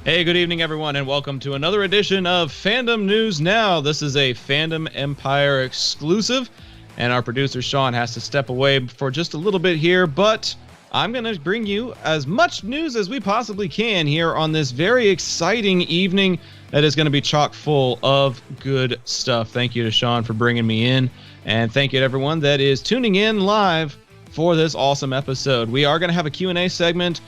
Hey, good evening, everyone, and welcome to another edition of Fandom News Now. This is a Fandom Empire exclusive, and our producer, Sean, has to step away for just a little bit here, but I'm going to bring you as much news as we possibly can here on this very exciting evening that is going to be chock full of good stuff. Thank you to Sean for bringing me in, and thank you to everyone that is tuning in live for this awesome episode. We are going to have a Q&A segment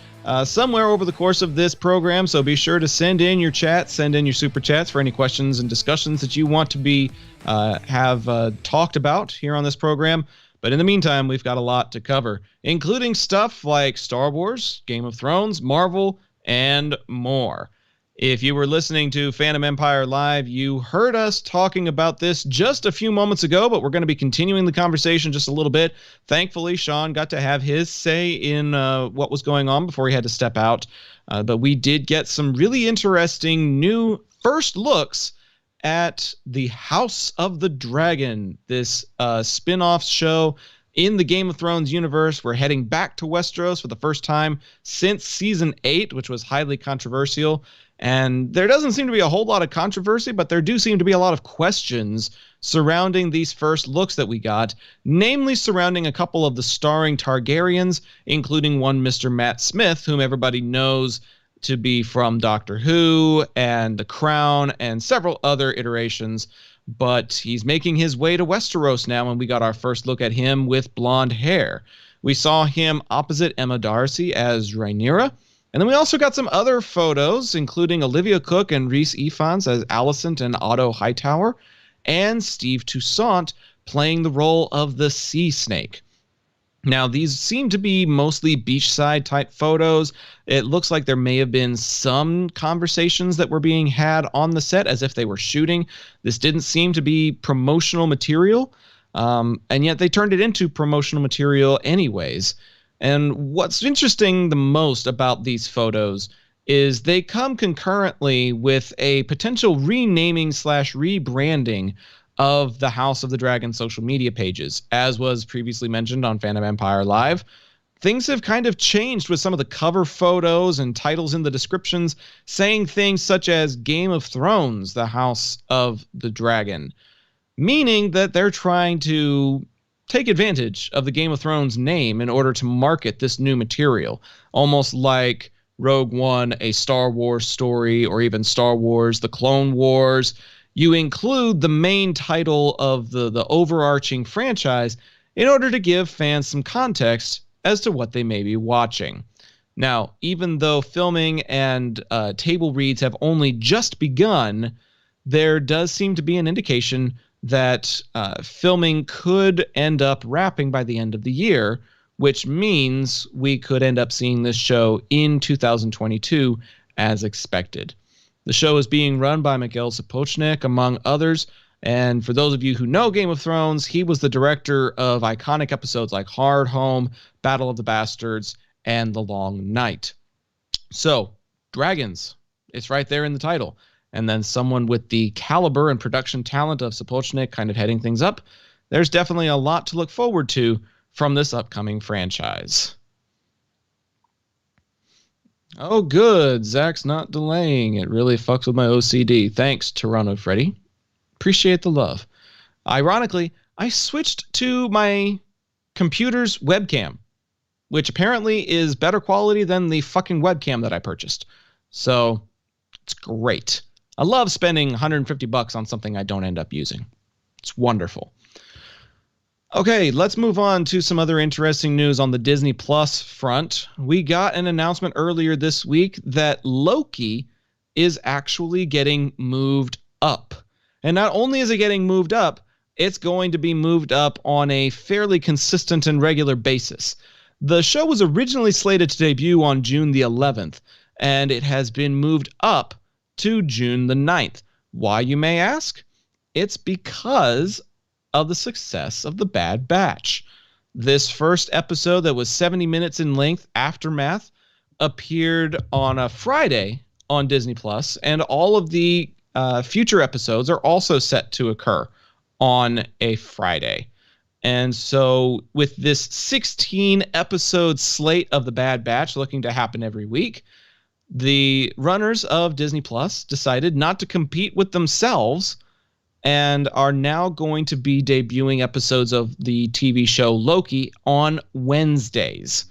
somewhere over the course of this program, so be sure to send in your chats, send in your super chats for any questions and discussions that you want to be talked about here on this program. But in the meantime, we've got a lot to cover, including stuff like Star Wars, Game of Thrones, Marvel, and more. If you were listening to Fandom Empire Live, you heard us talking about this just a few moments ago, but we're going to be continuing the conversation just a little bit. Thankfully, Sean got to have his say in what was going on before he had to step out. But we did get some really interesting new first looks at the House of the Dragon, this spin-off show in the Game of Thrones universe. We're heading back to Westeros for the first time since Season 8, which was highly controversial. And there doesn't seem to be a whole lot of controversy, but there do seem to be a lot of questions surrounding these first looks that we got, namely surrounding a couple of the starring Targaryens, including one Mr. Matt Smith, whom everybody knows to be from Doctor Who and The Crown and several other iterations. But he's making his way to Westeros now, and we got our first look at him with blonde hair. We saw him opposite Emma Darcy as Rhaenyra. And then we also got some other photos, including Olivia Cook and Rhys Ifans as Alicent and Otto Hightower, and Steve Toussaint playing the role of the Sea Snake. Now, these seem to be mostly beachside type photos. It looks like there may have been some conversations that were being had on the set as if they were shooting. This didn't seem to be promotional material, and yet they turned it into promotional material anyways. And what's interesting the most about these photos is they come concurrently with a potential renaming / rebranding of the House of the Dragon social media pages. As was previously mentioned on Fandom Empire Live, things have kind of changed with some of the cover photos and titles in the descriptions saying things such as Game of Thrones, the House of the Dragon, meaning that they're trying to take advantage of the Game of Thrones name in order to market this new material, almost like Rogue One, a Star Wars story, or even Star Wars, the Clone Wars. You include the main title of the overarching franchise in order to give fans some context as to what they may be watching. Now, even though filming and table reads have only just begun, there does seem to be an indication that filming could end up wrapping by the end of the year, which means we could end up seeing this show in 2022 as expected. The show is being run by Miguel Sapochnik, among others, and for those of you who know Game of Thrones, he was the director of iconic episodes like Hard Home, Battle of the Bastards, and The Long Night. So, dragons, it's right there in the title. And then someone with the caliber and production talent of Sapochnik kind of heading things up. There's definitely a lot to look forward to from this upcoming franchise. Oh, good. Zach's not delaying. It really fucks with my OCD. Thanks, Toronto Freddy. Appreciate the love. Ironically, I switched to my computer's webcam, which apparently is better quality than the fucking webcam that I purchased. So, it's great. I love spending $150 on something I don't end up using. It's wonderful. Okay, let's move on to some other interesting news on the Disney Plus front. We got an announcement earlier this week that Loki is actually getting moved up. And not only is it getting moved up, it's going to be moved up on a fairly consistent and regular basis. The show was originally slated to debut on June the 11th, and it has been moved up to June the 9th. Why, you may ask? It's because of the success of The Bad Batch. This first episode that was 70 minutes in length, Aftermath, appeared on a Friday on Disney Plus, and all of the future episodes are also set to occur on a Friday. And so with this 16 episode slate of The Bad Batch looking to happen every week, The runners of Disney Plus decided not to compete with themselves and are now going to be debuting episodes of the TV show Loki on Wednesdays.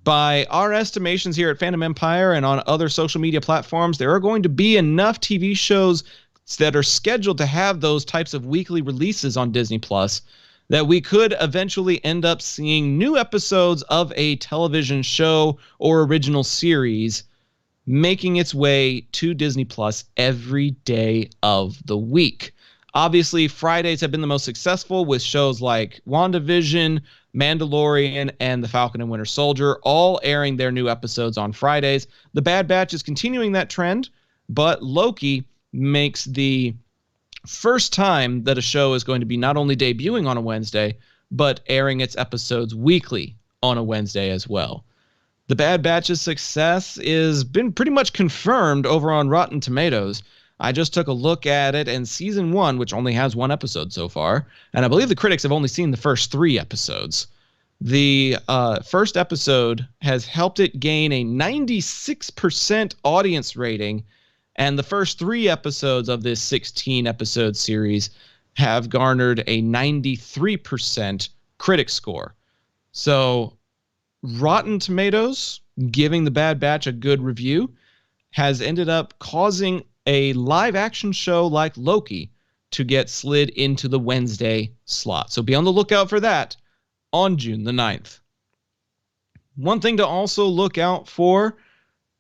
By our estimations here at Fandom Empire and on other social media platforms, there are going to be enough TV shows that are scheduled to have those types of weekly releases on Disney Plus that we could eventually end up seeing new episodes of a television show or original series making its way to Disney Plus every day of the week. Obviously, Fridays have been the most successful with shows like WandaVision, Mandalorian, and The Falcon and Winter Soldier, all airing their new episodes on Fridays. The Bad Batch is continuing that trend, but Loki makes the first time that a show is going to be not only debuting on a Wednesday, but airing its episodes weekly on a Wednesday as well. The Bad Batch's success is been pretty much confirmed over on Rotten Tomatoes. I just took a look at it, and season 1, which only has 1 episode so far, and I believe the critics have only seen the first 3 episodes. The first episode has helped it gain a 96% audience rating, and the first 3 episodes of this 16-episode series have garnered a 93% critic score. So Rotten Tomatoes, giving The Bad Batch a good review, has ended up causing a live-action show like Loki to get slid into the Wednesday slot. So be on the lookout for that on June the 9th. One thing to also look out for,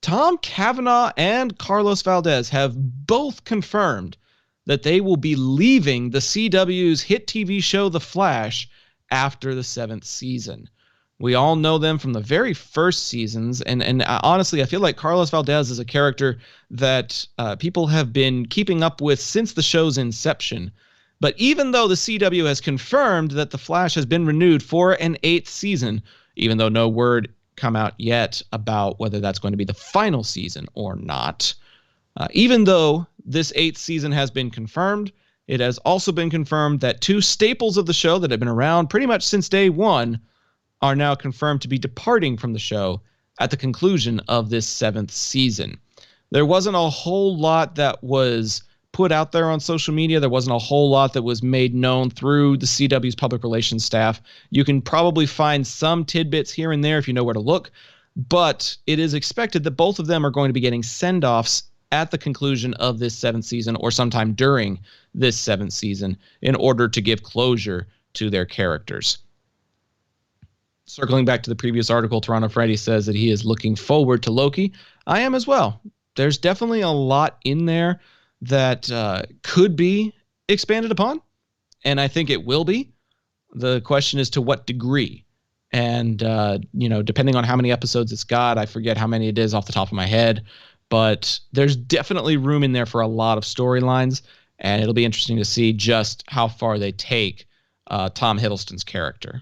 Tom Cavanaugh and Carlos Valdez have both confirmed that they will be leaving the CW's hit TV show The Flash after the 7th season. We all know them from the very first seasons, and honestly, I feel like Carlos Valdez is a character that people have been keeping up with since the show's inception. But even though the CW has confirmed that The Flash has been renewed for an 8th season, even though no word come out yet about whether that's going to be the final season or not, even though this 8th season has been confirmed, it has also been confirmed that 2 staples of the show that have been around pretty much since day 1 are now confirmed to be departing from the show at the conclusion of this 7th season. There wasn't a whole lot that was put out there on social media. There wasn't a whole lot that was made known through the CW's public relations staff. You can probably find some tidbits here and there if you know where to look, but it is expected that both of them are going to be getting send-offs at the conclusion of this 7th season or sometime during this 7th season in order to give closure to their characters. Circling back to the previous article, Toronto Freddy says that he is looking forward to Loki. I am as well. There's definitely a lot in there that could be expanded upon, and I think it will be. The question is to what degree. And, depending on how many episodes it's got, I forget how many it is off the top of my head, but there's definitely room in there for a lot of storylines, and it'll be interesting to see just how far they take Tom Hiddleston's character.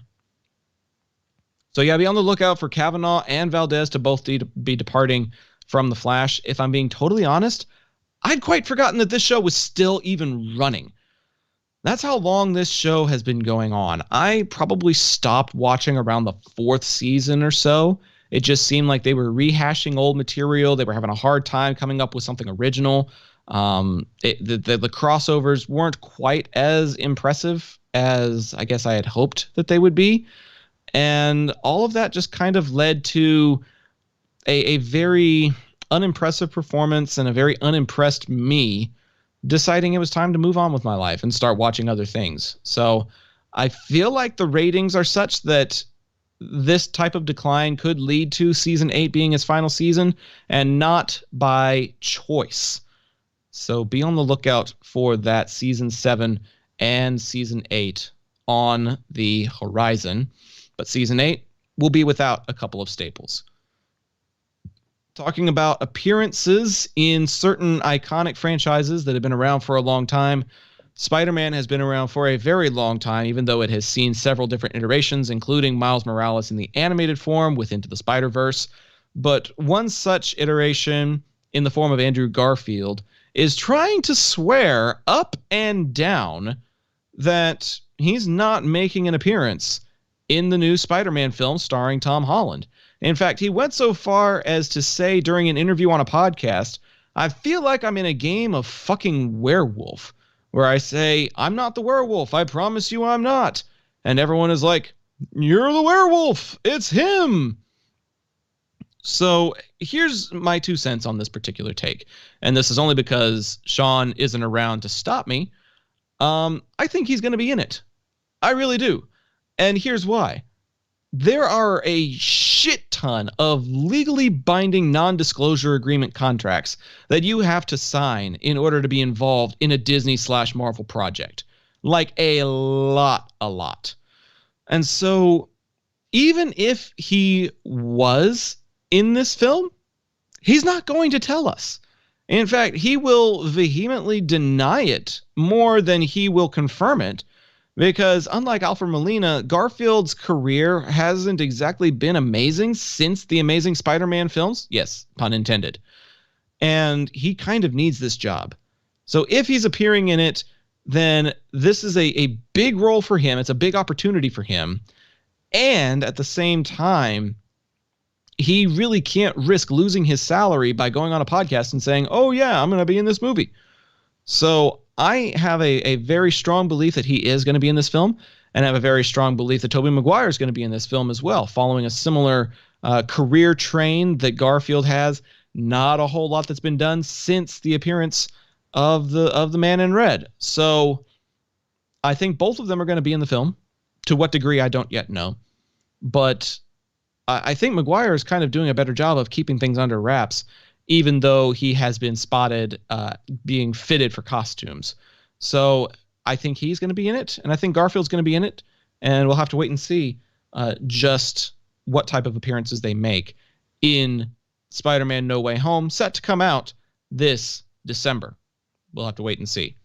So yeah, be on the lookout for Cavanaugh and Valdez to both be departing from The Flash. If I'm being totally honest, I'd quite forgotten that this show was still even running. That's how long this show has been going on. I probably stopped watching around the 4th season or so. It just seemed like they were rehashing old material. They were having a hard time coming up with something original. The crossovers weren't quite as impressive as I guess I had hoped that they would be. And all of that just kind of led to a very unimpressive performance and a very unimpressed me deciding it was time to move on with my life and start watching other things. So I feel like the ratings are such that this type of decline could lead to season 8 being its final season and not by choice. So be on the lookout for that season 7 and season 8 on the horizon. But season 8 will be without a couple of staples. Talking about appearances in certain iconic franchises that have been around for a long time, Spider-Man has been around for a very long time, even though it has seen several different iterations, including Miles Morales in the animated form with Into the Spider-Verse. But one such iteration in the form of Andrew Garfield is trying to swear up and down that he's not making an appearance in the new Spider-Man film starring Tom Holland. In fact, he went so far as to say during an interview on a podcast, "I feel like I'm in a game of fucking werewolf, where I say, I'm not the werewolf. I promise you I'm not." And everyone is like, "You're the werewolf. It's him." So here's my 2 cents on this particular take. And this is only because Sean isn't around to stop me. I think he's going to be in it. I really do. And here's why. There are a shit ton of legally binding non-disclosure agreement contracts that you have to sign in order to be involved in a Disney/Marvel project. Like a lot. And so even if he was in this film, he's not going to tell us. In fact, he will vehemently deny it more than he will confirm it, because unlike Alfred Molina, Garfield's career hasn't exactly been amazing since the Amazing Spider-Man films. Yes, pun intended. And he kind of needs this job. So if he's appearing in it, then this is a big role for him. It's a big opportunity for him. And at the same time, he really can't risk losing his salary by going on a podcast and saying, "Oh yeah, I'm going to be in this movie." So I have a very strong belief that he is going to be in this film, and I have a very strong belief that Tobey Maguire is going to be in this film as well, following a similar career train that Garfield has. Not a whole lot that's been done since the appearance of the Man in Red. So I think both of them are going to be in the film. To what degree, I don't yet know. But I think Maguire is kind of doing a better job of keeping things under wraps, even though he has been spotted being fitted for costumes. So I think he's going to be in it, and I think Garfield's going to be in it, and we'll have to wait and see just what type of appearances they make in Spider-Man No Way Home, set to come out this December. We'll have to wait and see.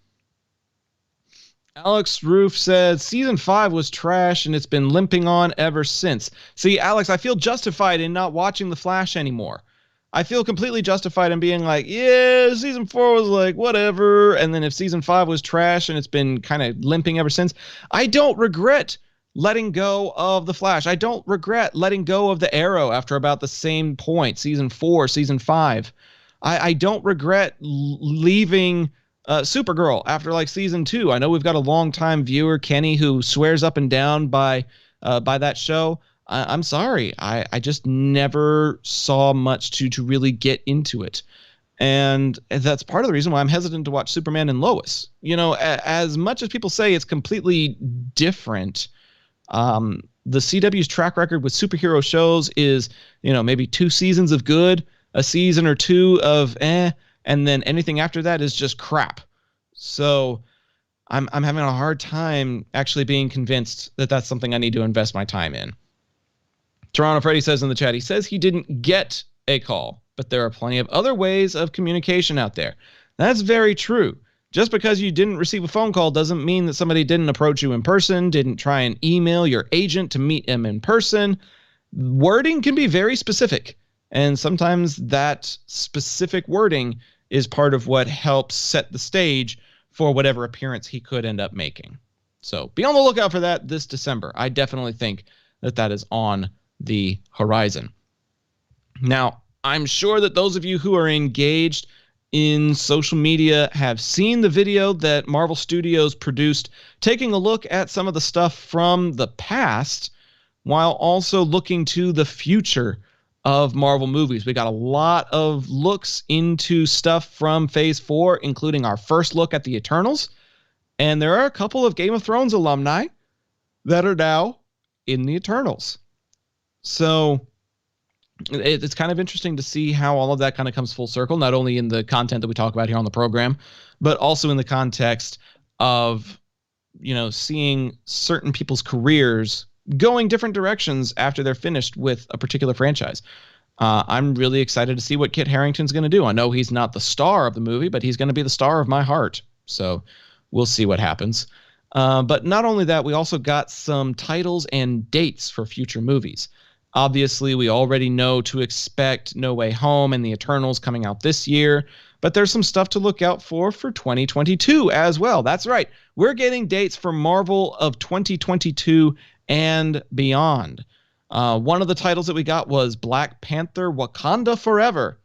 Alex Roof said, "Season 5 was trash and it's been limping on ever since." See, Alex, I feel justified in not watching The Flash anymore. I feel completely justified in being like, yeah, Season 4 was like, whatever. And then if Season 5 was trash and it's been kind of limping ever since, I don't regret letting go of The Flash. I don't regret letting go of the Arrow after about the same point, Season 4, Season 5. I don't regret leaving Supergirl after like Season 2. I know we've got a long-time viewer, Kenny, who swears up and down by that show. I'm sorry. I just never saw much to really get into it. And that's part of the reason why I'm hesitant to watch Superman and Lois. You know, as much as people say it's completely different, the CW's track record with superhero shows is, you know, maybe 2 seasons of good, a season or 2 of and then anything after that is just crap. So I'm having a hard time actually being convinced that that's something I need to invest my time in. Toronto Freddy says in the chat, he says he didn't get a call, but there are plenty of other ways of communication out there. That's very true. Just because you didn't receive a phone call doesn't mean that somebody didn't approach you in person, didn't try and email your agent to meet him in person. Wording can be very specific, and sometimes that specific wording is part of what helps set the stage for whatever appearance he could end up making. So be on the lookout for that this December. I definitely think that is on the horizon. Now, I'm sure that those of you who are engaged in social media have seen the video that Marvel Studios produced, taking a look at some of the stuff from the past while also looking to the future of Marvel movies. We got a lot of looks into stuff from Phase 4, including our first look at the Eternals. And there are a couple of Game of Thrones alumni that are now in the Eternals. So it's kind of interesting to see how all of that kind of comes full circle, not only in the content that we talk about here on the program, but also in the context of, you know, seeing certain people's careers going different directions after they're finished with a particular franchise. I'm really excited to see what Kit Harington's going to do. I know he's not the star of the movie, but he's going to be the star of my heart. So we'll see what happens. But not only that, we also got some titles and dates for future movies. Obviously, we already know to expect No Way Home and the Eternals coming out this year, but there's some stuff to look out for 2022 as well. That's right. We're getting dates for Marvel of 2022 and beyond. One of the titles that we got was Black Panther Wakanda Forever,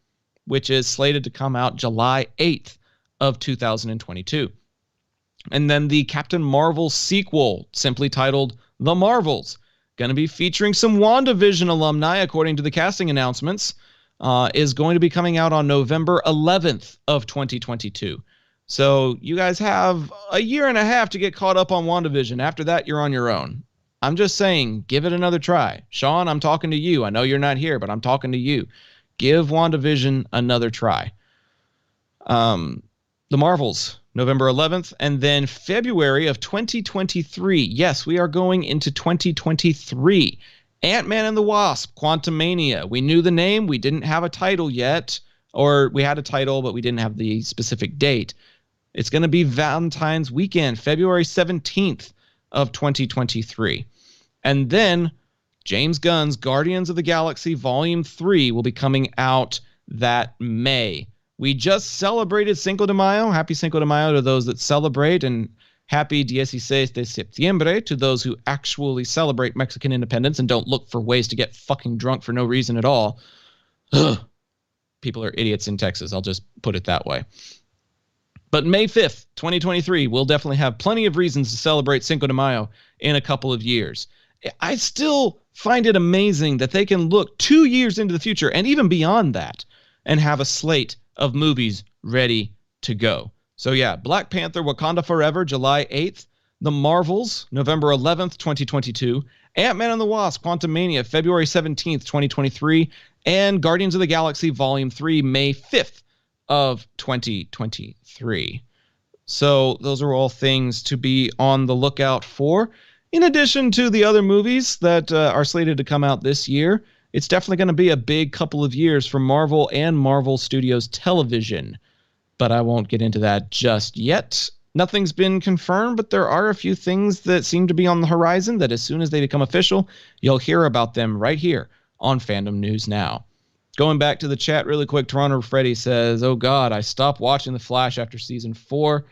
which is slated to come out July 8th of 2022. And then the Captain Marvel sequel, simply titled The Marvels, going to be featuring some WandaVision alumni, according to the casting announcements, is going to be coming out on November 11th of 2022. So you guys have a year and a half to get caught up on WandaVision. After that, you're on your own. I'm just saying, give it another try. Sean, I'm talking to you. I know you're not here, but I'm talking to you. Give WandaVision another try. The Marvels, November 11th, and then February of 2023. Yes, we are going into 2023. Ant-Man and the Wasp, Quantumania. We knew the name. We didn't have a title yet, or we had a title, but we didn't have the specific date. It's going to be Valentine's weekend, February 17th of 2023. And then James Gunn's Guardians of the Galaxy Volume 3 will be coming out that May. We just celebrated Cinco de Mayo. Happy Cinco de Mayo to those that celebrate, and happy 16 de septiembre to those who actually celebrate Mexican independence and don't look for ways to get fucking drunk for no reason at all. Ugh. People are idiots in Texas. I'll just put it that way. But May 5th, 2023, we'll definitely have plenty of reasons to celebrate Cinco de Mayo in a couple of years. I still find it amazing that they can look 2 years into the future and even beyond that and have a slate of movies ready to go. So yeah, Black Panther Wakanda Forever, July 8th. The Marvels, November 11th, 2022. Ant-Man and the Wasp, Quantumania, February 17th, 2023. And Guardians of the Galaxy Volume 3, May 5th of 2023. So those are all things to be on the lookout for. In addition to the other movies that are slated to come out this year, it's definitely going to be a big couple of years for Marvel and Marvel Studios Television. But I won't get into that just yet. Nothing's been confirmed, but there are a few things that seem to be on the horizon that as soon as they become official, you'll hear about them right here on Fandom News Now. Going back to the chat really quick, Toronto Freddy says, oh God, I stopped watching The Flash after season 4,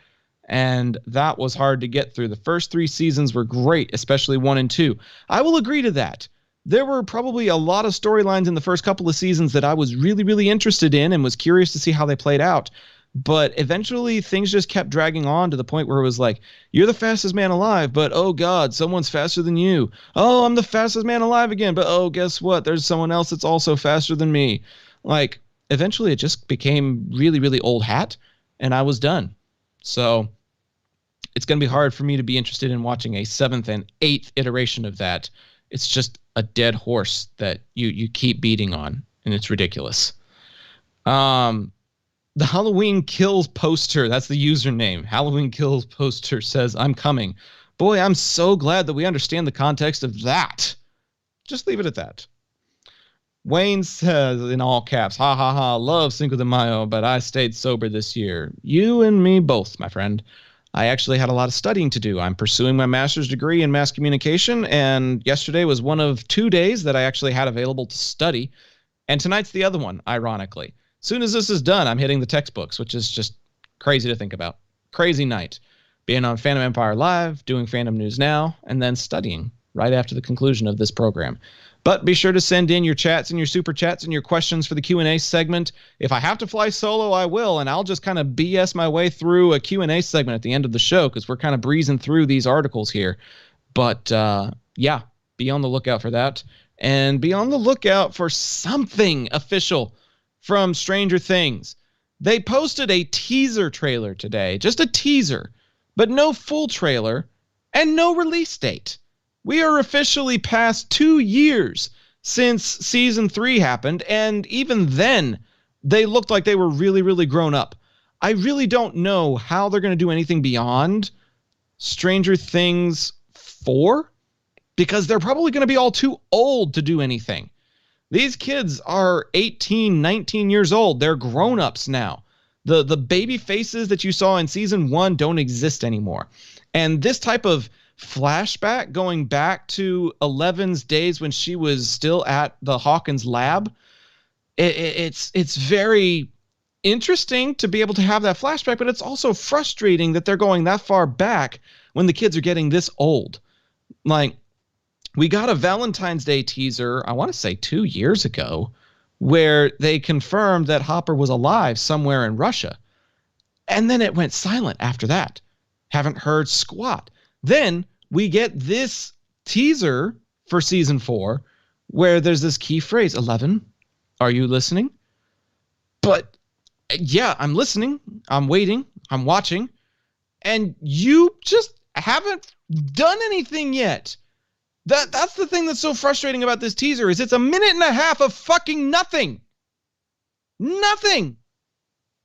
and that was hard to get through. The first 3 seasons were great, especially 1 and 2. I will agree to that. There were probably a lot of storylines in the first couple of seasons that I was really, really interested in and was curious to see how they played out. But eventually things just kept dragging on to the point where it was like, you're the fastest man alive, but oh God, someone's faster than you. Oh, I'm the fastest man alive again, but oh, guess what? There's someone else that's also faster than me. Like, eventually it just became really, really old hat, and I was done. So it's going to be hard for me to be interested in watching a 7th and 8th iteration of that. It's just a dead horse that you keep beating on, and it's ridiculous. The Halloween Kills poster, that's the username. Halloween Kills poster says, I'm coming. Boy, I'm so glad that we understand the context of that. Just leave it at that. Wayne says in all caps, ha ha ha, love Cinco de Mayo, but I stayed sober this year. You and me both, my friend. I actually had a lot of studying to do. I'm pursuing my master's degree in mass communication, and yesterday was one of 2 days that I actually had available to study, and tonight's the other one, ironically. Soon as this is done, I'm hitting the textbooks, which is just crazy to think about. Crazy night. Being on Fandom Empire Live, doing Fandom News Now, and then studying right after the conclusion of this program. But be sure to send in your chats and your super chats and your questions for the Q&A segment. If I have to fly solo, I will, and I'll just kind of BS my way through a Q&A segment at the end of the show because we're kind of breezing through these articles here. But, yeah, be on the lookout for that. And be on the lookout for something official from Stranger Things. They posted a teaser trailer today, just a teaser, but no full trailer and no release date. We are officially past 2 years since season 3 happened, and even then, they looked like they were really, really grown up. I really don't know how they're going to do anything beyond Stranger Things 4, because they're probably going to be all too old to do anything. These kids are 18, 19 years old. They're grown-ups now. The baby faces that you saw in season 1 don't exist anymore. And this type of flashback going back to Eleven's days when she was still at the Hawkins lab, it's very interesting to be able to have that flashback, but it's also frustrating that they're going that far back when the kids are getting this old. Like, we got a Valentine's Day teaser, I want to say 2 years ago, where they confirmed that Hopper was alive somewhere in Russia. And then it went silent after that. Haven't heard squat. Then we get this teaser for season 4 where there's this key phrase, 11, are you listening? But yeah, I'm listening. I'm waiting. I'm watching. And you just haven't done anything yet. That's the thing that's so frustrating about this teaser is it's a minute and a half of fucking nothing. Nothing.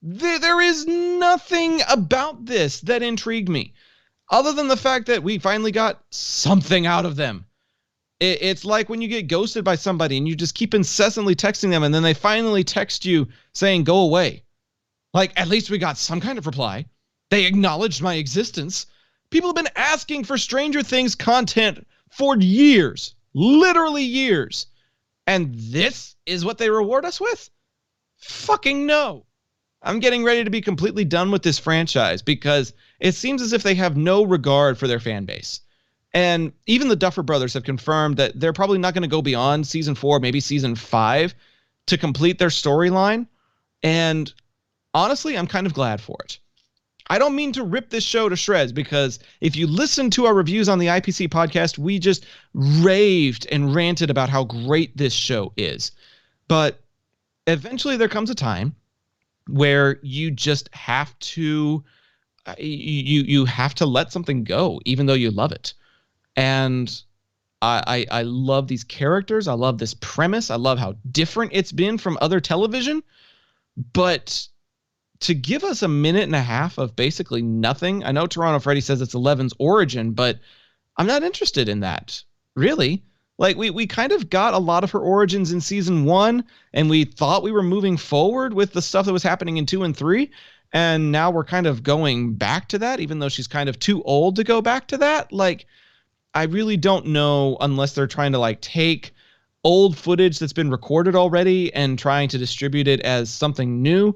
There is nothing about this that intrigued me other than the fact that we finally got something out of them. It's like when you get ghosted by somebody and you just keep incessantly texting them and then they finally text you saying, go away. Like, at least we got some kind of reply. They acknowledged my existence. People have been asking for Stranger Things content for years, literally years. And this is what they reward us with? Fucking no. I'm getting ready to be completely done with this franchise because it seems as if they have no regard for their fan base. And even the Duffer Brothers have confirmed that they're probably not going to go beyond season 4, maybe season 5 to complete their storyline. And honestly, I'm kind of glad for it. I don't mean to rip this show to shreds because if you listen to our reviews on the IPC podcast, we just raved and ranted about how great this show is. But eventually there comes a time where you just have to you have to let something go, even though you love it. And I love these characters. I love this premise. I love how different it's been from other television. But to give us a minute and a half of basically nothing, I know Toronto Freddy says it's 11's origin, but I'm not interested in that, really. Like, we kind of got a lot of her origins in season 1, and we thought we were moving forward with the stuff that was happening in 2 and 3, and now we're kind of going back to that, even though she's kind of too old to go back to that. Like, I really don't know unless they're trying to, like, take old footage that's been recorded already and trying to distribute it as something new.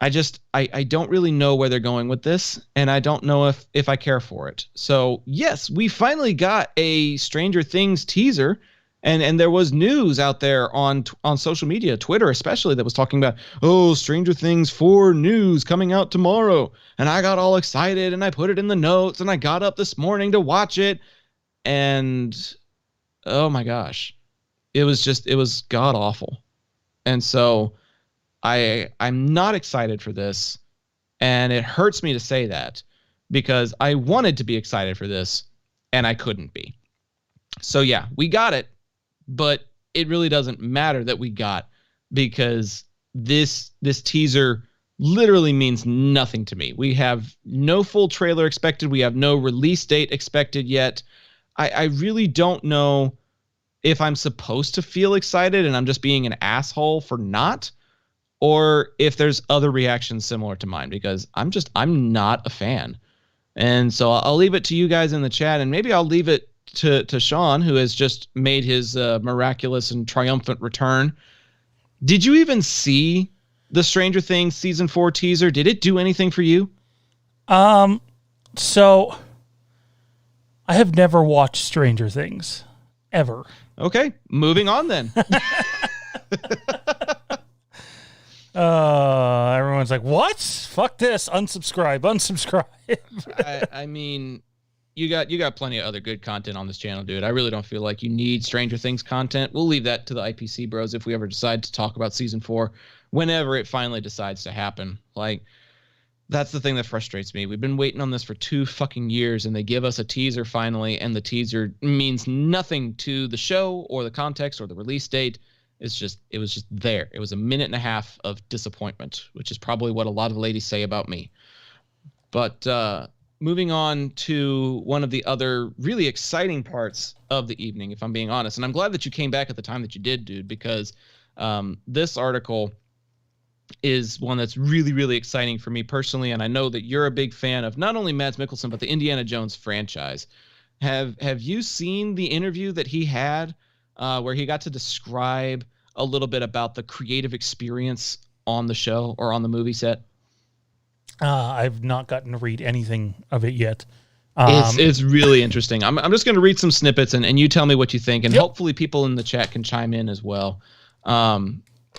I don't really know where they're going with this, and I don't know if I care for it. So, yes, we finally got a Stranger Things teaser, and there was news out there on social media, Twitter especially, that was talking about, oh, Stranger Things 4 news coming out tomorrow. And I got all excited, and I put it in the notes, and I got up this morning to watch it, and oh my gosh, it was god-awful. And so I'm not excited for this, and it hurts me to say that because I wanted to be excited for this and I couldn't be. So yeah, we got it, but it really doesn't matter that we got, because this teaser literally means nothing to me. We have no full trailer expected. We have no release date expected yet. I really don't know if I'm supposed to feel excited and I'm just being an asshole for not, or if there's other reactions similar to mine, because I'm not a fan. And so I'll leave it to you guys in the chat, and maybe I'll leave it to Sean, who has just made his miraculous and triumphant return. Did you even see the Stranger Things season 4 teaser? Did it do anything for you? So I have never watched Stranger Things ever. Okay, moving on then. Everyone's like, what? Fuck this. Unsubscribe. I mean, you got plenty of other good content on this channel, dude. I really don't feel like you need Stranger Things content. We'll leave that to the IPC bros if we ever decide to talk about season 4, whenever it finally decides to happen. Like, that's the thing that frustrates me. We've been waiting on this for 2 fucking years, and they give us a teaser finally, and the teaser means nothing to the show or the context or the release date. It was just there. It was a minute and a half of disappointment, which is probably what a lot of ladies say about me. But moving on to one of the other really exciting parts of the evening, if I'm being honest, and I'm glad that you came back at the time that you did, dude, because this article is one that's really, really exciting for me personally, and I know that you're a big fan of not only Mads Mikkelsen, but the Indiana Jones franchise. Have you seen the interview that he had where he got to describe a little bit about the creative experience on the show or on the movie set? I've not gotten to read anything of it yet. It's really interesting. I'm just going to read some snippets and you tell me what you think, and hopefully people in the chat can chime in as well.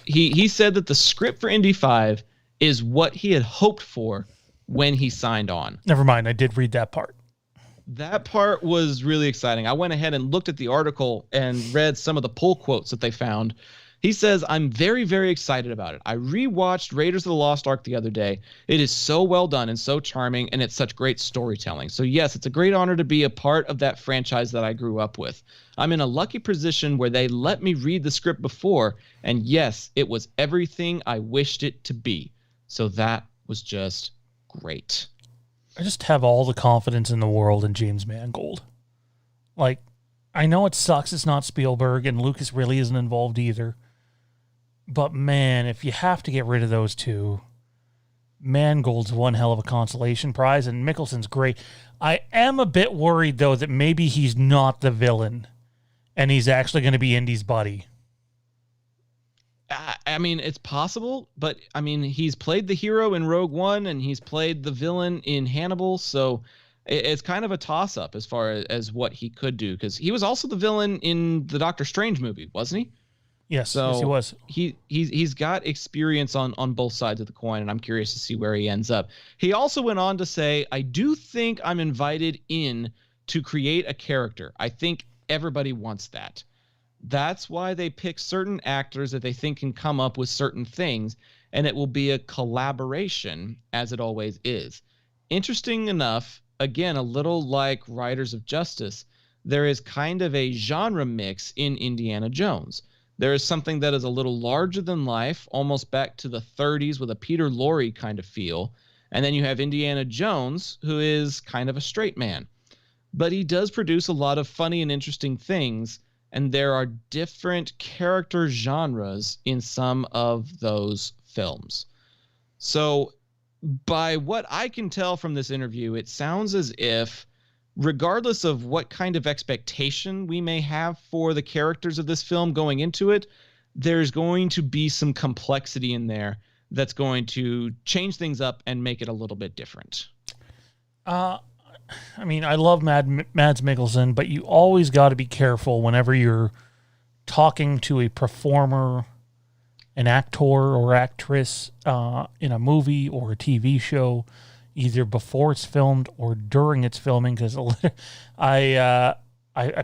He said that the script for Indy 5 is what he had hoped for when he signed on. Never mind, I did read that part. That part was really exciting. I went ahead and looked at the article and read some of the pull quotes that they found. He says, "I'm very, very excited about it. I rewatched Raiders of the Lost Ark the other day. It is so well done and so charming, and it's such great storytelling. So yes, it's a great honor to be a part of that franchise that I grew up with. I'm in a lucky position where they let me read the script before, and yes, it was everything I wished it to be. So that was just great." I just have all the confidence in the world in James Mangold. Like, I know it sucks it's not Spielberg, and Lucas really isn't involved either. But man, if you have to get rid of those two, Mangold's one hell of a consolation prize, and Mickelson's great. I am a bit worried, though, that maybe he's not the villain, and he's actually going to be Indy's buddy. I mean, it's possible, but I mean, he's played the hero in Rogue One, and he's played the villain in Hannibal, so it's kind of a toss-up as far as what he could do, because he was also the villain in the Doctor Strange movie, wasn't he? Yes, so yes, he was. He's got experience on both sides of the coin, and I'm curious to see where he ends up. He also went on to say, "I do think I'm invited in to create a character. I think everybody wants that. That's why they pick certain actors that they think can come up with certain things, and it will be a collaboration, as it always is. Interesting enough, again, a little like Riders of Justice, there is kind of a genre mix in Indiana Jones. There is something that is a little larger than life, almost back to the 30s with a Peter Lorre kind of feel. And then you have Indiana Jones, who is kind of a straight man. But he does produce a lot of funny and interesting things, and there are different character genres in some of those films." So by what I can tell from this interview, it sounds as if, regardless of what kind of expectation we may have for the characters of this film going into it, there's going to be some complexity in there that's going to change things up and make it a little bit different. I mean, I love Mads Mikkelsen, but you always got to be careful whenever you're talking to a performer, an actor or actress in a movie or a TV show, either before it's filmed or during its filming. Because I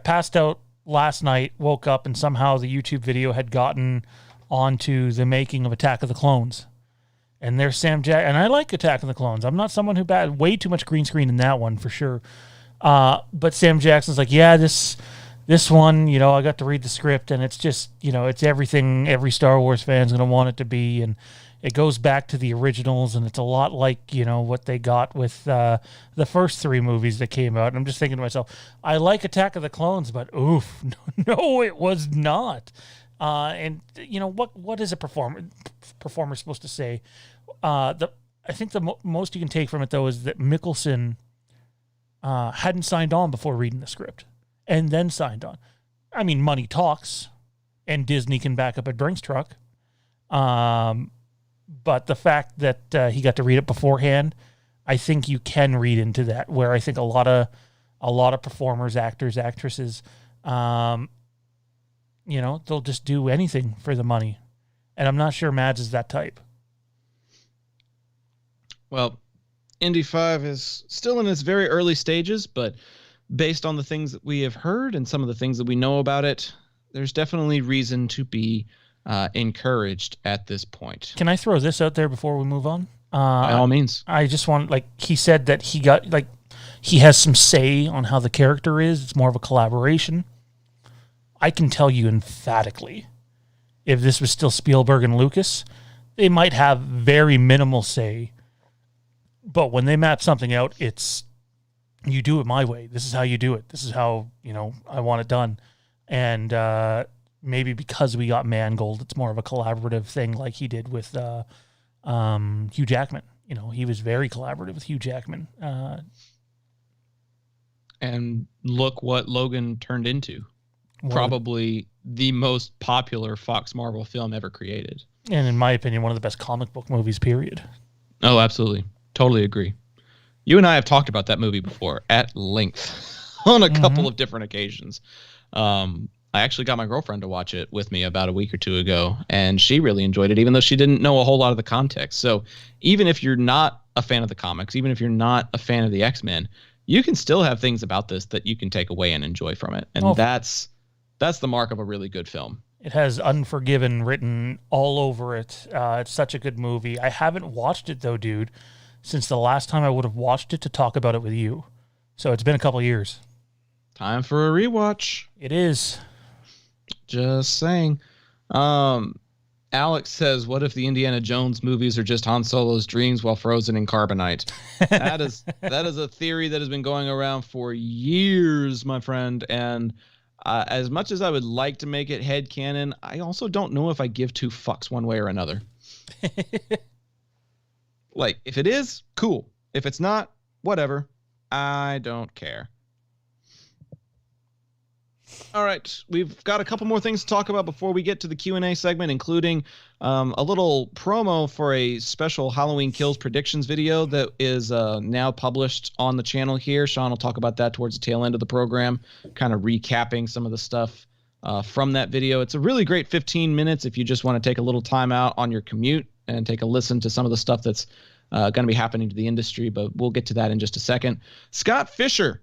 passed out last night, woke up, and somehow the YouTube video had gotten onto the making of Attack of the Clones. And there's Sam Jackson. And I like Attack of the Clones. I'm not someone who bad. Way too much green screen in that one, for sure. But Sam Jackson's like, yeah, this one, you know, I got to read the script, and it's just, you know, it's everything every Star Wars fan's going to want it to be. And it goes back to the originals, and it's a lot like, you know, what they got with the first three movies that came out. And I'm just thinking to myself, I like Attack of the Clones, but oof, no, it was not. And you know what is a performer supposed to say? I think the most you can take from it, though, is that Mikkelsen hadn't signed on before reading the script, and then signed on. I mean, money talks, and Disney can back up a Brinks truck. But the fact that he got to read it beforehand, I think you can read into that. Where I think a lot of performers, actors, actresses, you know, they'll just do anything for the money. And I'm not sure Mads is that type. Well, Indy 5 is still in its very early stages, but based on the things that we have heard and some of the things that we know about it, there's definitely reason to be encouraged at this point. Can I throw this out there before we move on? By all means. I just want, like, he said that he has some say on how the character is. It's more of a collaboration. I can tell you emphatically, if this was still Spielberg and Lucas, they might have very minimal say. But when they map something out, it's, you do it my way. This is how you do it. This is how, you know, I want it done. And maybe because we got Mangold, it's more of a collaborative thing, like he did with Hugh Jackman. You know, he was very collaborative with Hugh Jackman. And look what Logan turned into. Probably the most popular Fox Marvel film ever created. And in my opinion, one of the best comic book movies, period. Oh, absolutely. Totally agree. You and I have talked about that movie before at length on a couple of different occasions. I actually got my girlfriend to watch it with me about a week or two ago, and she really enjoyed it, even though she didn't know a whole lot of the context. So even if you're not a fan of the comics, even if you're not a fan of the X-Men, you can still have things about this that you can take away and enjoy from it. And that's the mark of a really good film. It has Unforgiven written all over it. It's such a good movie. I haven't watched it, though, dude, since the last time I would have watched it to talk about it with you. So it's been a couple years. Time for a rewatch. It is. Just saying. Alex says, what if the Indiana Jones movies are just Han Solo's dreams while frozen in carbonite? That is a theory that has been going around for years, my friend. And as much as I would like to make it headcanon, I also don't know if I give two fucks one way or another. Like, if it is, cool. If it's not, whatever. I don't care. All right, we've got a couple more things to talk about before we get to the Q&A segment, including a little promo for a special Halloween Kills predictions video that is now published on the channel here. Sean will talk about that towards the tail end of the program, kind of recapping some of the stuff from that video. It's a really great 15 minutes if you just want to take a little time out on your commute and take a listen to some of the stuff that's going to be happening to the industry, but we'll get to that in just a second. Scott Fisher,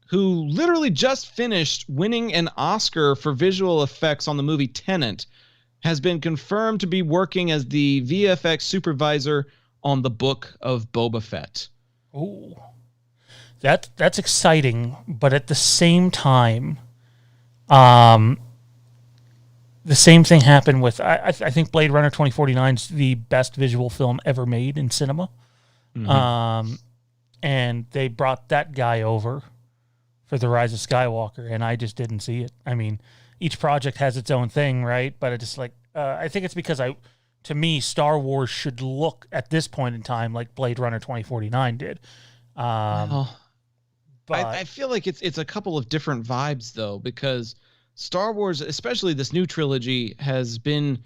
who literally just finished winning an Oscar for visual effects on the movie Tenet, has been confirmed to be working as the VFX supervisor on the Book of Boba Fett. Ooh, that's exciting, but at the same time, the same thing happened with, I think Blade Runner 2049 is the best visual film ever made in cinema. Mm-hmm. And they brought that guy over for The Rise of Skywalker, and I just didn't see it. I mean, each project has its own thing, right? But it just like, I think it's because to me, Star Wars should look at this point in time like Blade Runner 2049 did. But I feel like it's a couple of different vibes though, because Star Wars, especially this new trilogy, has been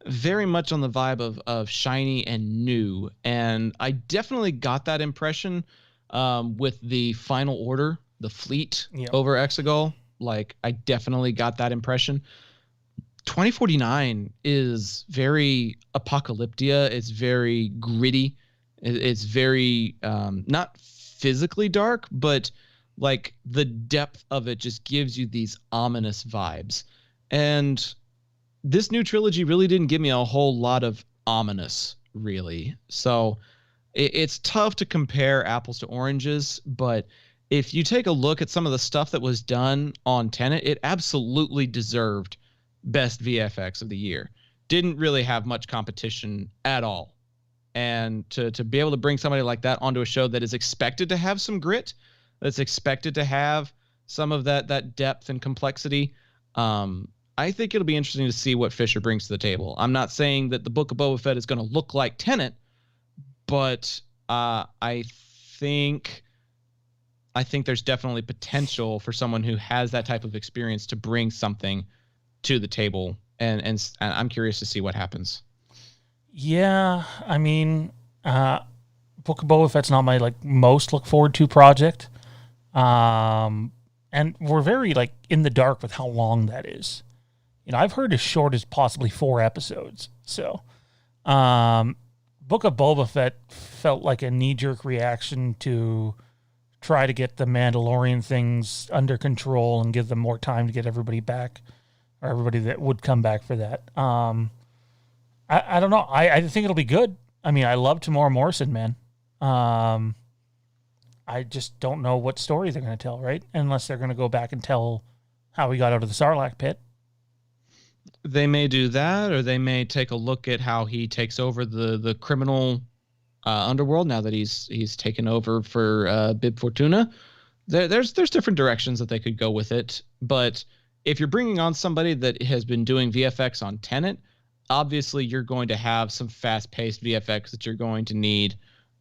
very much on the vibe of shiny and new. And I definitely got that impression with the Final Order, the fleet over Exegol. Like, I definitely got that impression. 2049 is very apocalyptia. It's very gritty. It's very not physically dark, but like the depth of it just gives you these ominous vibes. And this new trilogy really didn't give me a whole lot of ominous, really. So it's tough to compare apples to oranges, but if you take a look at some of the stuff that was done on Tenet, it absolutely deserved best VFX of the year. Didn't really have much competition at all. And to be able to bring somebody like that onto a show that is expected to have some grit, that's expected to have some of that depth and complexity, I think it'll be interesting to see what Fisher brings to the table. I'm not saying that the Book of Boba Fett is going to look like Tenet, but I think there's definitely potential for someone who has that type of experience to bring something to the table, and I'm curious to see what happens. Yeah, I mean, Book of Boba Fett's not my most look forward to project, and we're very in the dark with how long that is. I've heard as short as possibly 4 episodes. So, Book of Boba Fett felt like a knee-jerk reaction to try to get the Mandalorian things under control and give them more time to get everybody back, or everybody that would come back for that. I don't know. I think it'll be good. I mean, I love Tamora Morrison, man. I just don't know what story they're going to tell, right? Unless they're going to go back and tell how he got out of the Sarlacc pit. They may do that, or they may take a look at how he takes over the criminal underworld now that he's taken over for Bib Fortuna. There's different directions that they could go with it, but if you're bringing on somebody that has been doing VFX on Tenet, obviously you're going to have some fast-paced VFX that you're going to need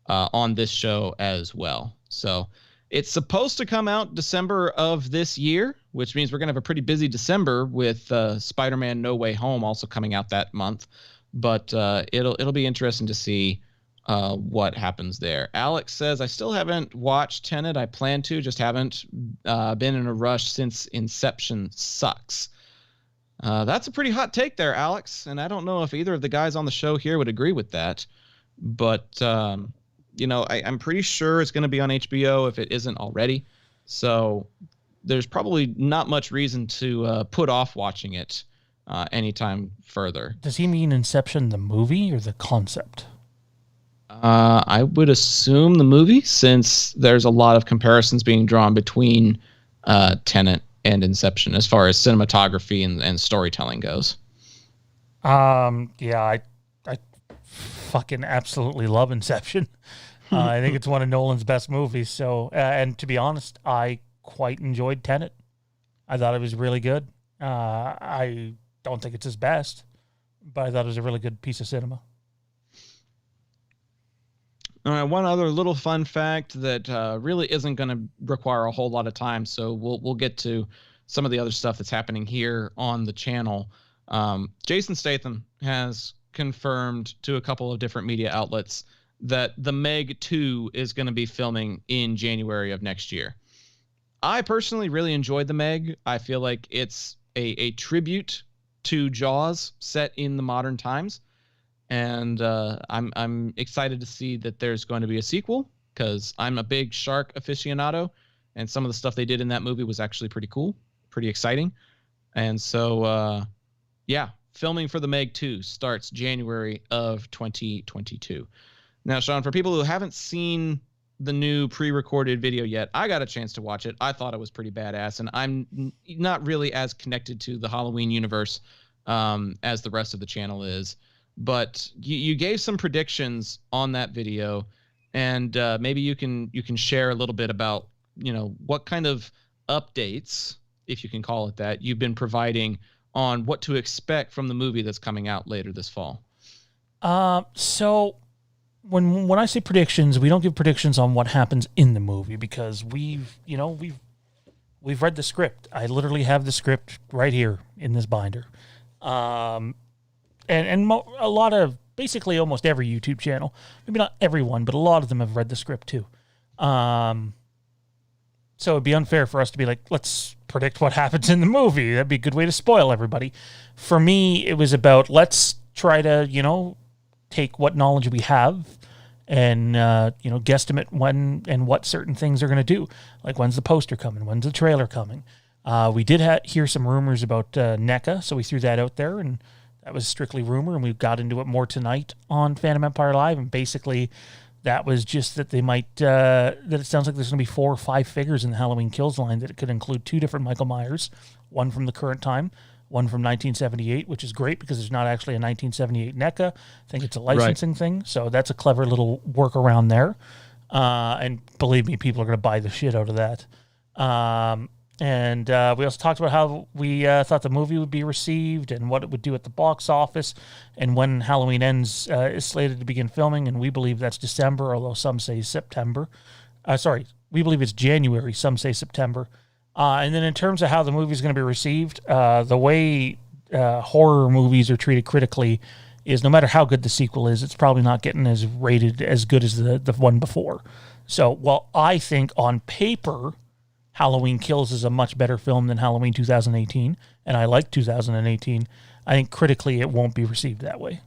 on this show as well. So it's supposed to come out December of this year, which means we're going to have a pretty busy December with Spider-Man No Way Home also coming out that month. But it'll be interesting to see what happens there. Alex says, I still haven't watched Tenet. I plan to, just haven't been in a rush since Inception sucks. That's a pretty hot take there, Alex. And I don't know if either of the guys on the show here would agree with that. But, I'm pretty sure it's going to be on HBO if it isn't already. So there's probably not much reason to put off watching it anytime further. Does he mean Inception, the movie, or the concept? I would assume the movie, since there's a lot of comparisons being drawn between Tenet and Inception as far as cinematography and storytelling goes. I fucking absolutely love Inception. I think it's one of Nolan's best movies. So, and to be honest, I quite enjoyed Tenet. I thought it was really good. I don't think it's his best, but I thought it was a really good piece of cinema. All right, one other little fun fact that really isn't going to require a whole lot of time, so we'll get to some of the other stuff that's happening here on the channel. Jason Statham has confirmed to a couple of different media outlets that The Meg 2 is going to be filming in January of next year. I personally really enjoyed The Meg. I feel like it's a tribute to Jaws set in the modern times. And I'm excited to see that there's going to be a sequel, because I'm a big shark aficionado, and some of the stuff they did in that movie was actually pretty cool, pretty exciting. And so, filming for The Meg 2 starts January of 2022. Now, Sean, for people who haven't seen the new pre-recorded video yet, I got a chance to watch it. I thought it was pretty badass, and I'm not really as connected to the Halloween universe as the rest of the channel is. But you gave some predictions on that video, and maybe you can share a little bit about, what kind of updates, if you can call it that, you've been providing on what to expect from the movie that's coming out later this fall. So when I say predictions, we don't give predictions on what happens in the movie, because we've read the script. I literally have the script right here in this binder. And a lot of, basically almost every YouTube channel, maybe not everyone, but a lot of them have read the script too. So it'd be unfair for us to be like, let's predict what happens in the movie. That'd be a good way to spoil everybody. For me, it was about, let's try to, take what knowledge we have and, guesstimate when and what certain things are going to do. Like, when's the poster coming? When's the trailer coming? We did hear some rumors about NECA, so we threw that out there, and that was strictly rumor, and we got into it more tonight on Fandom Empire Live, and basically that was just that they might, that it sounds like there's going to be 4 or 5 figures in the Halloween Kills line, that it could include 2 different Michael Myers, one from the current time, one from 1978, which is great because there's not actually a 1978 NECA. I think it's a licensing thing, so that's a clever little workaround there. And believe me, people are going to buy the shit out of that. And we also talked about how we thought the movie would be received and what it would do at the box office, and when Halloween Ends is slated to begin filming, and we believe that's December, although some say September. We believe it's January, some say September. And then in terms of how the movie is going to be received, the way horror movies are treated critically is, no matter how good the sequel is, it's probably not getting as rated as good as the one before. So while I think on paper Halloween Kills is a much better film than Halloween 2018, and I like 2018, I think critically it won't be received that way.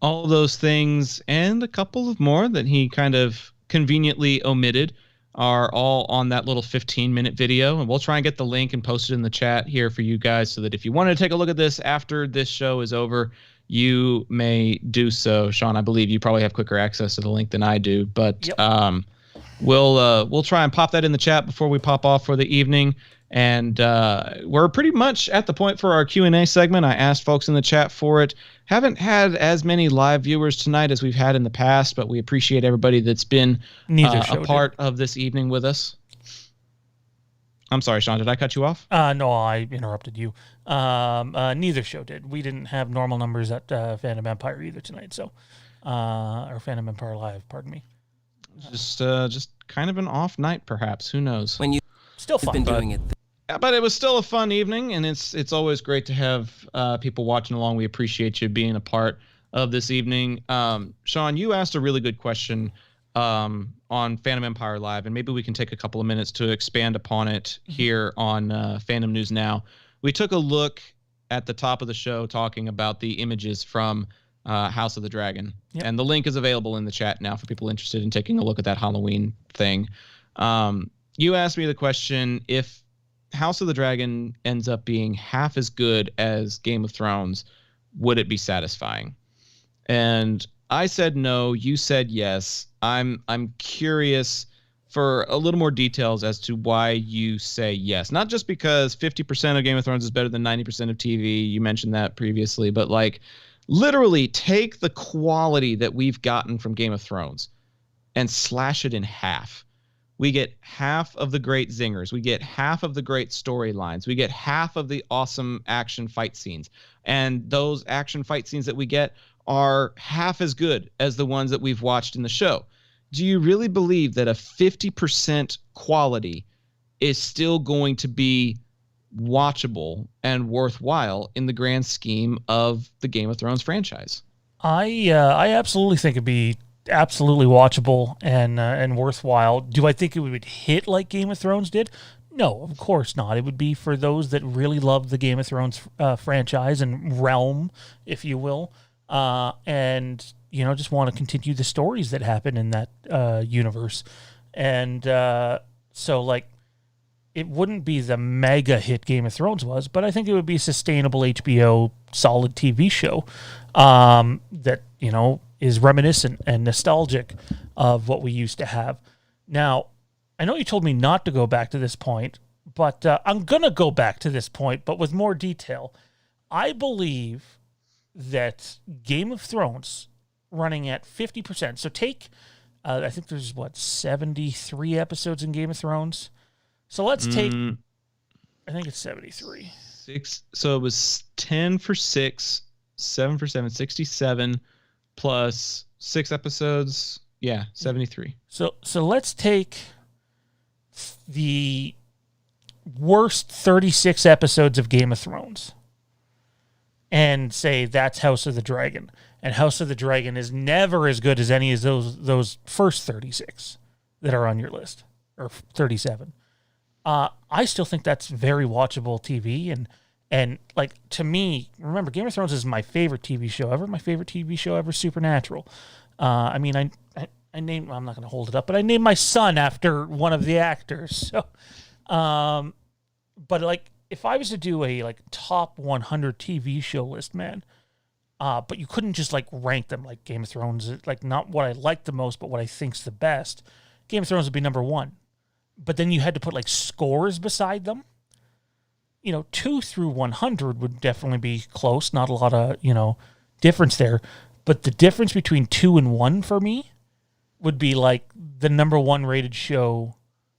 All those things and a couple of more that he kind of conveniently omitted are all on that little 15-minute video, and we'll try and get the link and post it in the chat here for you guys, so that if you want to take a look at this after this show is over, you may do so. Sean, I believe you probably have quicker access to the link than I do, but yep. We'll try and pop that in the chat before we pop off for the evening. And we're pretty much at the point for our Q&A segment. I asked folks in the chat for it. Haven't had as many live viewers tonight as we've had in the past, but we appreciate everybody that's been a part of this evening with us. I'm sorry, Sean, did I cut you off? No, I interrupted you. Neither show did. We didn't have normal numbers at Fandom Empire either tonight, so or Fandom Empire Live, pardon me. Just kind of an off night, perhaps. Who knows? When you still fun, been doing it. Yeah, but it was still a fun evening, and it's always great to have people watching along. We appreciate you being a part of this evening. Sean, you asked a really good question on Fandom Empire Live, and maybe we can take a couple of minutes to expand upon it here on Fandom News Now. We took a look at the top of the show talking about the images from House of the Dragon. Yep. And the link is available in the chat now for people interested in taking a look at that Halloween thing. You asked me the question, if House of the Dragon ends up being half as good as Game of Thrones, would it be satisfying? And I said no, you said yes. I'm curious for a little more details as to why you say yes. Not just because 50% of Game of Thrones is better than 90% of TV. You mentioned that previously, but like literally take the quality that we've gotten from Game of Thrones and slash it in half. We get half of the great zingers. We get half of the great storylines. We get half of the awesome action fight scenes. And those action fight scenes that we get are half as good as the ones that we've watched in the show. Do you really believe that a 50% quality is still going to be watchable and worthwhile in the grand scheme of the Game of Thrones franchise? I absolutely think it'd be absolutely watchable and worthwhile. Do I think it would hit like Game of Thrones did? No, of course not. It would be for those that really love the Game of Thrones franchise and realm, if you will, and just want to continue the stories that happen in that universe. And so, like, it wouldn't be the mega hit Game of Thrones was, but I think it would be a sustainable HBO solid TV show that, is reminiscent and nostalgic of what we used to have. Now, I know you told me not to go back to this point, but I'm going to go back to this point, but with more detail. I believe that Game of Thrones running at 50%. So take, I think there's 73 episodes in Game of Thrones. So let's take, I think it's 73. So it was 10 for 6, 7 for 7, 67 plus 6 episodes. Yeah, 73. So let's take the worst 36 episodes of Game of Thrones and say that's House of the Dragon. And House of the Dragon is never as good as any of those first 36 that are on your list, or 37. I still think that's very watchable TV, and like, to me, remember, Game of Thrones is my favorite TV show ever. My favorite TV show ever, Supernatural. I mean, I named, I'm not going to hold it up, but I named my son after one of the actors. So, but like, if I was to do a top 100 TV show list, man, but you couldn't just rank them like Game of Thrones, not what I like the most, but what I think's the best. Game of Thrones would be number 1. But then you had to put scores beside them. 2 through 100 would definitely be close. Not a lot of, difference there. But the difference between 2 and 1 for me would be the number 1 rated show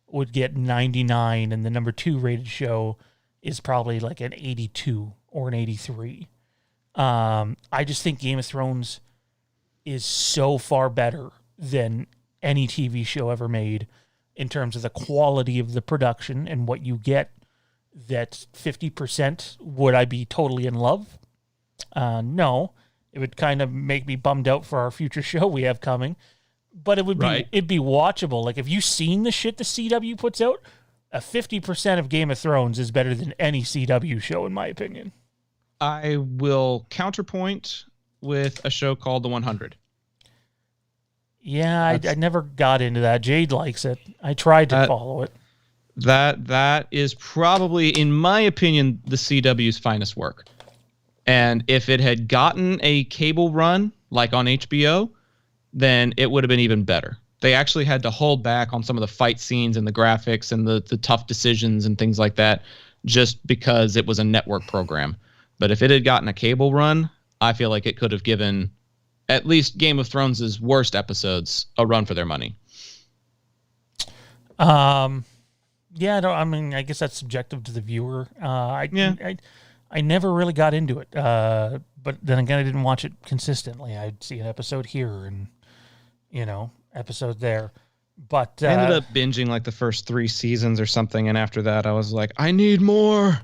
would get 99 and the number 2 rated show is probably an 82 or an 83. I just think Game of Thrones is so far better than any TV show ever made in terms of the quality of the production and what you get, that 50%, would I be totally in love? No. It would kind of make me bummed out for our future show we have coming. But it would be it'd be watchable. If you've seen the shit the CW puts out, a 50% of Game of Thrones is better than any CW show, in my opinion. I will counterpoint with a show called The 100. Yeah, I never got into that. Jade likes it. I tried to follow it. That is probably, in my opinion, the CW's finest work. And if it had gotten a cable run, like on HBO, then it would have been even better. They actually had to hold back on some of the fight scenes and the graphics and the tough decisions and things like that, just because it was a network program. But if it had gotten a cable run, I feel like it could have given at least Game of Thrones' worst episodes a run for their money. Yeah, I guess that's subjective to the viewer. I never really got into it. But then again, I didn't watch it consistently. I'd see an episode here and, episode there. But I ended up binging the first 3 seasons or something, and after that I was like, I need more.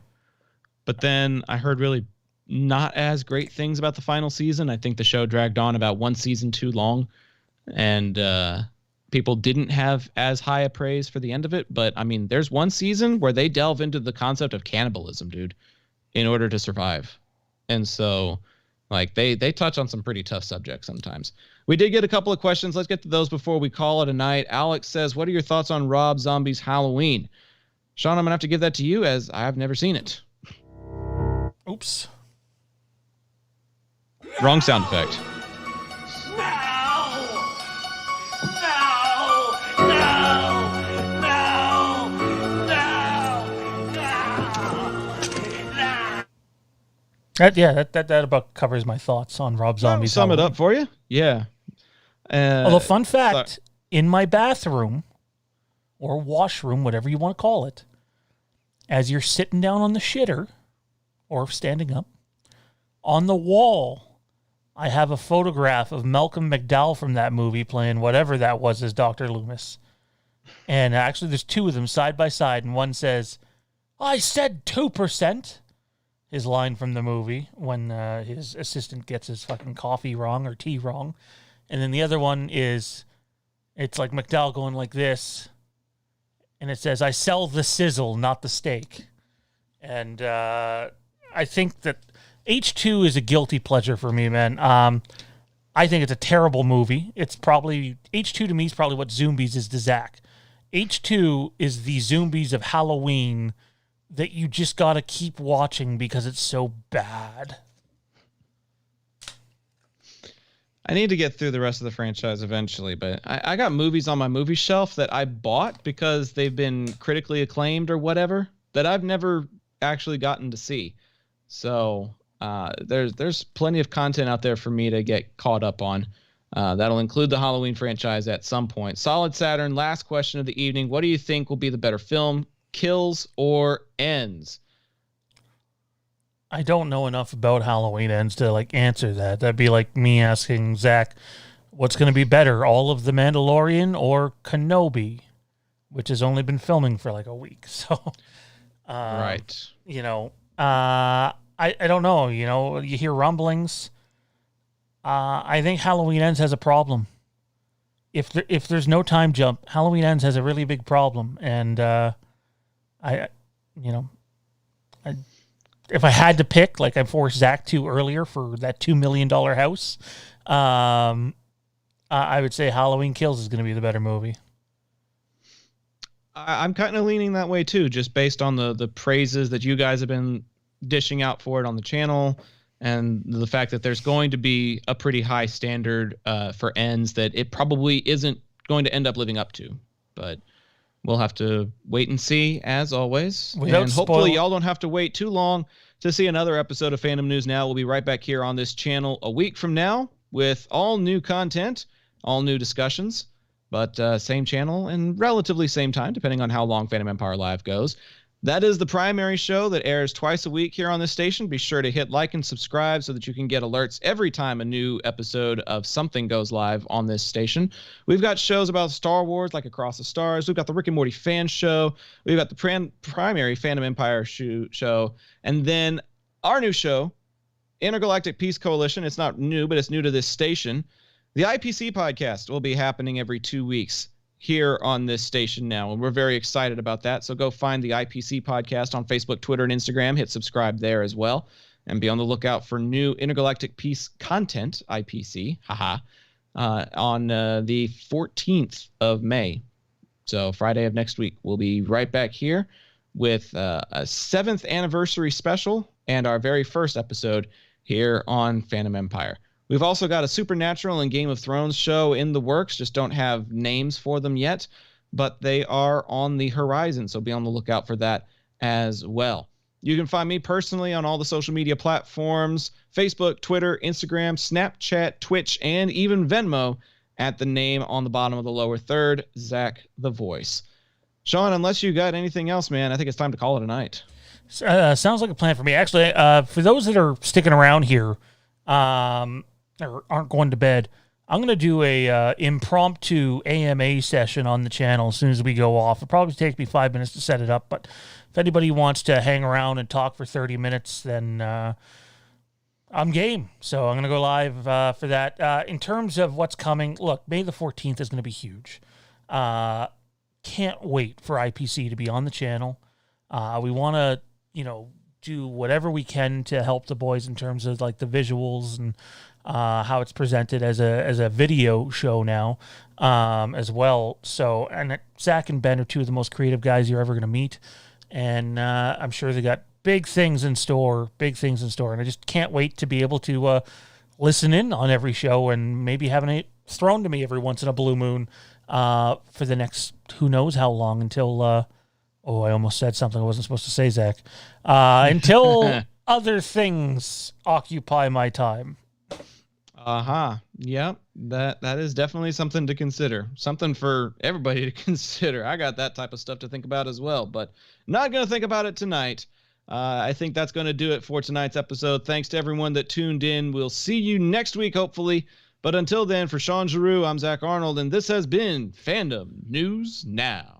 But then I heard really not as great things about the final season. I think the show dragged on about one season too long, and people didn't have as high a praise for the end of it. But I mean, there's one season where they delve into the concept of cannibalism, dude, in order to survive. And so like they touch on some pretty tough subjects sometimes. We did get a couple of questions. Let's get to those before we call it a night. Alex says, what are your thoughts on Rob Zombie's Halloween? Sean, I'm going to have to give that to you as I've never seen it. Oops. Wrong sound effect. That about covers my thoughts on Rob Zombie's Sum Halloween. it up for you. Yeah. Although, fun fact, in my bathroom or washroom, whatever you want to call it, as you're sitting down on the shitter or standing up, on the wall, I have a photograph of Malcolm McDowell from that movie playing whatever that was as Dr. Loomis. And actually, there's two of them side by side, and one says, I said 2%. His line from the movie when his assistant gets his fucking coffee wrong or tea wrong. And then the other one is, it's like McDowell going like this, and it says, I sell the sizzle, not the steak. And I think that H2 is a guilty pleasure for me, man. I think it's a terrible movie. It's probably, H2 to me is probably what Zombies is to Zach. H2 is the Zombies of Halloween that you just got to keep watching because it's so bad. I need to get through the rest of the franchise eventually, but I got movies on my movie shelf that I bought because they've been critically acclaimed or whatever that I've never actually gotten to see. So there's plenty of content out there for me to get caught up on. That'll include the Halloween franchise at some point. Solid Saturn, last question of the evening. What do you think will be the better film? Kills or Ends? I don't know enough about Halloween Ends to like answer that. That'd be like me asking Zach, what's going to be better, all of The Mandalorian or Kenobi, which has only been filming for like a week. So, right. You know, I don't know. You know, you hear rumblings. I think Halloween Ends has a problem. If there's no time jump, Halloween Ends has a really big problem, and if I had to pick, like I forced Zach to earlier for that $2 million house, I would say Halloween Kills is going to be the better movie. I'm kind of leaning that way too, just based on the praises that you guys have been dishing out for it on the channel, and the fact that there's going to be a pretty high standard for Ends that it probably isn't going to end up living up to. But we'll have to wait and see, as always. And hopefully y'all don't have to wait too long to see another episode of Fandom News Now. We'll be right back here on this channel a week from now with all new content, all new discussions, but same channel and relatively same time, depending on how long Fandom Empire Live goes. That is the primary show that airs twice a week here on this station. Be sure to hit like and subscribe so that you can get alerts every time a new episode of something goes live on this station. We've got shows about Star Wars like Across the Stars. We've got the Rick and Morty fan show. We've got the primary Fandom Empire show. And then our new show, Intergalactic Peace Coalition. It's not new, but it's new to this station. The IPC Podcast will be happening every 2 weeks here on this station now, and we're very excited about that. So go find the IPC Podcast on Facebook, Twitter, and Instagram. Hit subscribe there as well, and be on the lookout for new Intergalactic Peace content, IPC, on the 14th of May. So Friday of next week, we'll be right back here with a 7th anniversary special and our very first episode here on Fandom Empire. We've also got a Supernatural and Game of Thrones show in the works. Just don't have names for them yet, but they are on the horizon, so be on the lookout for that as well. You can find me personally on all the social media platforms, Facebook, Twitter, Instagram, Snapchat, Twitch, and even Venmo at the name on the bottom of the lower third, Zach the Voice. Sean, unless you got anything else, man, I think it's time to call it a night. Sounds like a plan for me. Actually, for those that are sticking around here, or aren't going to bed, I'm going to do a impromptu AMA session on the channel as soon as we go off. It'll probably take me 5 minutes to set it up, but if anybody wants to hang around and talk for 30 minutes, then I'm game. So I'm going to go live for that. In terms of what's coming, look, May the 14th is going to be huge. Can't wait for IPC to be on the channel. We want to, do whatever we can to help the boys in terms of like the visuals and how it's presented as a video show now as well. So, and Zach and Ben are two of the most creative guys you're ever going to meet. And I'm sure they got big things in store. And I just can't wait to be able to listen in on every show and maybe having it thrown to me every once in a blue moon for the next who knows how long until, I almost said something I wasn't supposed to say, Zach. Until other things occupy my time. Yeah, that is definitely something to consider. Something for everybody to consider. I got that type of stuff to think about as well, but not going to think about it tonight. I think that's going to do it for tonight's episode. Thanks to everyone that tuned in. We'll see you next week, hopefully. But until then, for Sean Giroux, I'm Zach Arnold, and this has been Fandom News Now.